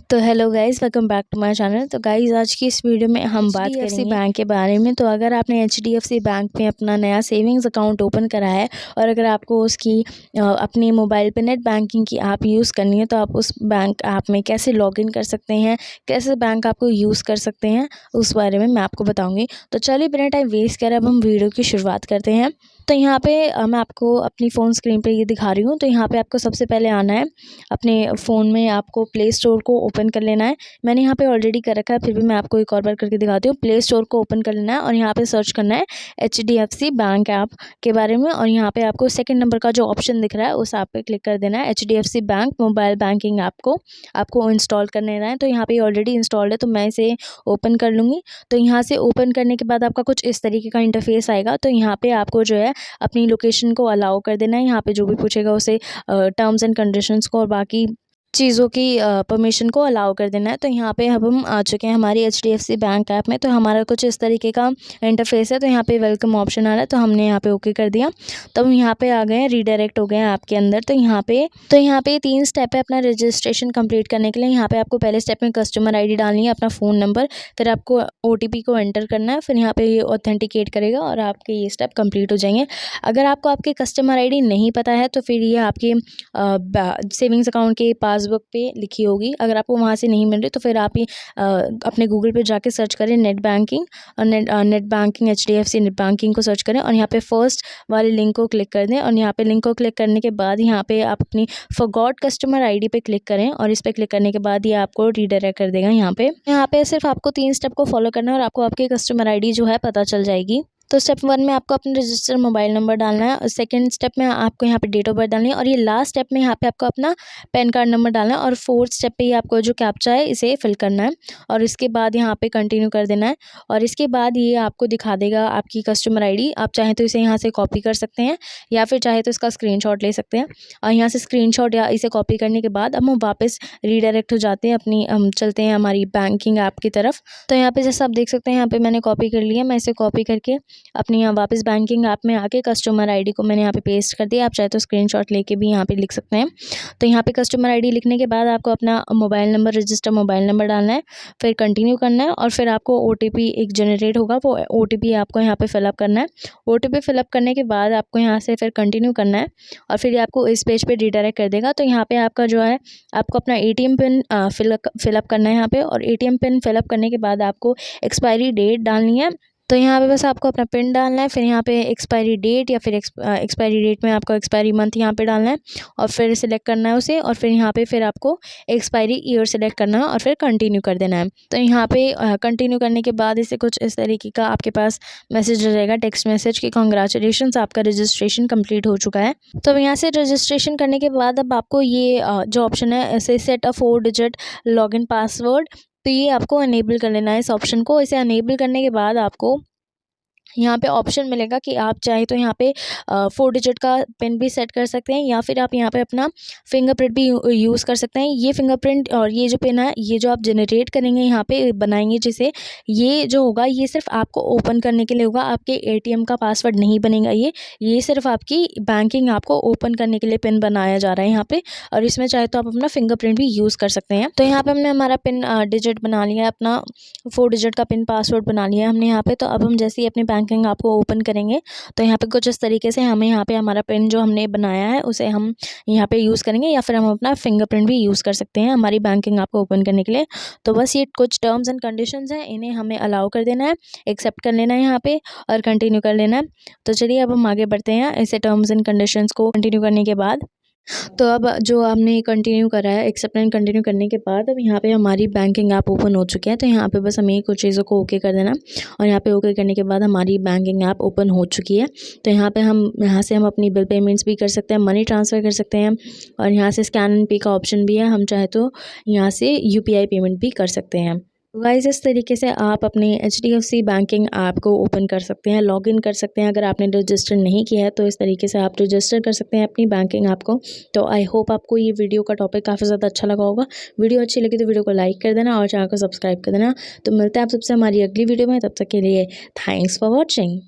तो hello guys, welcome back to my channel. तो guys, आज की इस वीडियो में हम बात करेंगे बैंक के बारे में। तो अगर आपने एचडीएफसी बैंक में अपना नया सेविंग्स अकाउंट ओपन करा है और अगर आपको उसकी अपनी मोबाइल पे नेट बैंकिंग की ऐप यूज़ करनी है, तो आप उस बैंक ऐप में कैसे लॉगिन कर सकते हैं, कैसे बैंक आपको यूज़ कर सकते हैं, उस बारे में मैं आपको बताऊँगी। तो चलिए बिना टाइम वेस्ट करे अब हम वीडियो की शुरुआत करते हैं। तो यहाँ पे मैं आपको अपनी फ़ोन स्क्रीन पे ये दिखा रही हूँ। तो यहाँ पे आपको सबसे पहले आना है, अपने फ़ोन में आपको प्ले स्टोर को ओपन कर लेना है। मैंने यहाँ पे ऑलरेडी कर रखा है, फिर भी मैं आपको एक और बार करके दिखाती हूँ। प्ले स्टोर को ओपन कर लेना है और यहाँ पे सर्च करना है एचडीएफसी बैंक ऐप के बारे में, और यहाँ पे आपको सेकंड नंबर का जो ऑप्शन दिख रहा है उस ऐप पे क्लिक कर देना है। HDFC bank mobile banking app को आपको इंस्टॉल कर लेना है। तो यहाँ पे ऑलरेडी इंस्टॉल्ड है, तो मैं इसे ओपन कर लूँगी। तो यहाँ से ओपन करने के बाद आपका कुछ इस तरीके का इंटरफेस आएगा। तो यहाँ पे आपको जो है अपनी लोकेशन को अलाउ कर देना है। यहाँ पे जो भी पूछेगा उसे टर्म्स एंड कंडीशंस को और बाकी चीज़ों की परमिशन को अलाउ कर देना है। तो यहाँ पे अब हम आ चुके हैं हमारी एचडीएफसी बैंक ऐप में। तो हमारा कुछ इस तरीके का इंटरफेस है। तो यहाँ पे वेलकम ऑप्शन आ रहा है, तो हमने यहाँ पे ओके कर दिया। तो हम यहाँ पे आ गए हैं, रीडायरेक्ट हो गए हैं ऐप के अंदर। तो यहाँ पे 3 स्टेप है अपना रजिस्ट्रेशन कंप्लीट करने के लिए। यहाँ पे आपको पहले स्टेप में कस्टमर आईडी डालनी है, अपना फ़ोन नंबर, फिर आपको ओटीपी को एंटर करना है, फिर यहाँ पे ये ऑथेंटिकेट करेगा और आपके ये स्टेप कंप्लीट हो जाएंगे। अगर आपको आपके कस्टमर आईडी नहीं पता है तो फिर ये आपके सेविंग्स अकाउंट के पासबुक पे लिखी होगी। अगर आपको वहाँ से नहीं मिल रही तो फिर आप ये अपने गूगल पे जाके सर्च करें नेट बैंकिंग और net banking HDFC net banking को सर्च करें और यहाँ पे फर्स्ट वाले लिंक को क्लिक कर दें। और यहाँ पे लिंक को क्लिक करने के बाद यहाँ पे आप अपनी फॉरगॉट कस्टमर आईडी पे क्लिक करें और इस पर क्लिक करने के बाद ये आपको रीडायरेक्ट कर देगा। यहाँ पे सिर्फ आपको 3 स्टेप को फॉलो करना है और आपको आपकी कस्टमर आईडी जो है पता चल जाएगी। तो स्टेप 1 में आपको अपना रजिस्टर्ड मोबाइल नंबर डालना है और सेकंड स्टेप में आपको यहाँ पे डेट ऑफ बर्थ डालनी है और ये लास्ट स्टेप में यहाँ पे आपको अपना पैन कार्ड नंबर डालना है और फोर्थ स्टेप पे ही आपको जो कैप्चा है इसे फिल करना है और इसके बाद यहाँ पे कंटिन्यू कर देना है। और इसके बाद ये आपको दिखा देगा आपकी कस्टमर आईडी। आप चाहें तो इसे यहाँ से कॉपी कर सकते हैं या फिर चाहे तो इसका स्क्रीनशॉट ले सकते हैं। और यहाँ से स्क्रीनशॉट या इसे कॉपी करने के बाद अब हम वापस रीडायरेक्ट हो जाते हैं अपनी हम चलते हैं हमारी बैंकिंग ऐप की तरफ। तो यहाँ पे जैसा आप देख सकते हैं यहाँ पे मैंने कॉपी कर लिया। मैं इसे कॉपी करके अपनी यहाँ वापस बैंकिंग ऐप में आके कस्टमर आईडी को मैंने यहाँ पे पेस्ट कर दिया। आप चाहे तो स्क्रीनशॉट लेके भी यहाँ पे लिख सकते हैं। तो यहाँ पे कस्टमर आईडी लिखने के बाद आपको अपना mobile number register mobile number डालना है, फिर कंटिन्यू करना है और फिर आपको ओटीपी एक जनरेट होगा, वो ओटीपी आपको यहाँ पे फिलअप करना है। ओटीपी फिलअप करने के बाद आपको यहाँ से फिर कंटिन्यू करना है और फिर आपको इस पेज पे रिडायरेक्ट कर देगा। तो यहाँ पे आपका जो है आपको अपना एटीएम पिन फिलअप करना है यहाँ पे और एटीएम पिन फिलअप करने के बाद आपको एक्सपायरी डेट डालनी है। तो यहाँ पे बस आपको अपना पिन डालना है, फिर यहाँ पे एक्सपायरी डेट या फिर एक्सपायरी डेट में आपको एक्सपायरी मंथ यहाँ पे डालना है और फिर सिलेक्ट करना है उसे और फिर यहाँ पे फिर आपको एक्सपायरी ईयर सेलेक्ट करना है और फिर कंटिन्यू कर देना है। तो यहाँ पे कंटिन्यू करने के बाद इसे कुछ इस तरीके का आपके पास मैसेज आ जाएगा, टेक्स्ट मैसेज कि कांग्रेचुलेशंस आपका रजिस्ट्रेशन कंप्लीट हो चुका है। तो अब यहाँ से रजिस्ट्रेशन करने के बाद अब आपको ये जो ऑप्शन है इसे सेट अ 4 डिजिट लॉगिन पासवर्ड, तो ये आपको अनेबल कर लेना है इस ऑप्शन को। इसे अनेबल करने के बाद आपको यहाँ पे ऑप्शन मिलेगा कि आप चाहे तो यहाँ पे 4 डिजिट का पिन भी सेट कर सकते हैं या फिर आप यहाँ पे अपना फिंगरप्रिंट भी यूज़ कर सकते हैं। ये फिंगरप्रिंट और ये जो पिन है ये जो आप जनरेट करेंगे यहाँ पे बनाएंगे जिसे, ये जो होगा ये सिर्फ आपको ओपन करने के लिए होगा, आपके एटीएम का पासवर्ड नहीं बनेगा। ये सिर्फ आपकी बैंकिंग आपको ओपन करने के लिए पिन बनाया जा रहा है यहाँ पे और इसमें चाहे तो आप अपना फिंगरप्रिंट भी यूज़ कर सकते हैं। तो यहाँ पे हमने हमारा पिन डिजिट बना लिया है, अपना 4 डिजिट का पिन पासवर्ड बना लिया है हमने यहाँ पे। तो अब हम जैसे ही अपने बैंकिंग आपको ओपन करेंगे तो यहाँ पे कुछ इस तरीके से हमें यहाँ पे हमारा पिन जो हमने बनाया है उसे हम यहाँ पे यूज़ करेंगे या फिर हम अपना फिंगरप्रिंट भी यूज़ कर सकते हैं हमारी बैंकिंग आपको ओपन करने के लिए। तो बस ये कुछ टर्म्स एंड कंडीशंस हैं, इन्हें हमें अलाउ कर देना है, एक्सेप्ट कर लेना है यहाँ पे और कंटिन्यू कर लेना है। तो चलिए अब हम आगे बढ़ते हैं ऐसे टर्म्स एंड कंडीशंस को कंटिन्यू करने के बाद। तो अब जो हमने कंटिन्यू करा है, एक्सेप्ट एंड कंटिन्यू करने के बाद अब यहाँ पे हमारी बैंकिंग ऐप ओपन हो चुकी है। तो यहाँ पे बस हमें कुछ चीज़ों को ओके कर देना और यहाँ पे ओके करने के बाद हमारी बैंकिंग ऐप ओपन हो चुकी है। तो यहाँ से हम अपनी बिल पेमेंट्स भी कर सकते हैं, मनी ट्रांसफ़र कर सकते हैं और यहाँ से स्कैन एंड पे का ऑप्शन भी है, हम चाहे तो यहाँ से यूपीआई पेमेंट भी कर सकते हैं। गाइस, इस तरीके से आप अपने एचडीएफसी बैंकिंग ऐप को ओपन कर सकते हैं, लॉगिन कर सकते हैं। अगर आपने रजिस्टर नहीं किया है तो इस तरीके से आप रजिस्टर कर सकते हैं अपनी बैंकिंग ऐप को। तो आई होप आपको ये वीडियो का टॉपिक काफ़ी ज़्यादा अच्छा लगा होगा। वीडियो अच्छी लगी तो वीडियो को लाइक कर देना और चैनल को सब्सक्राइब कर देना। तो मिलते हैं आप सबसे हमारी अगली वीडियो में, तब तक के लिए थैंक्स फॉर वॉचिंग।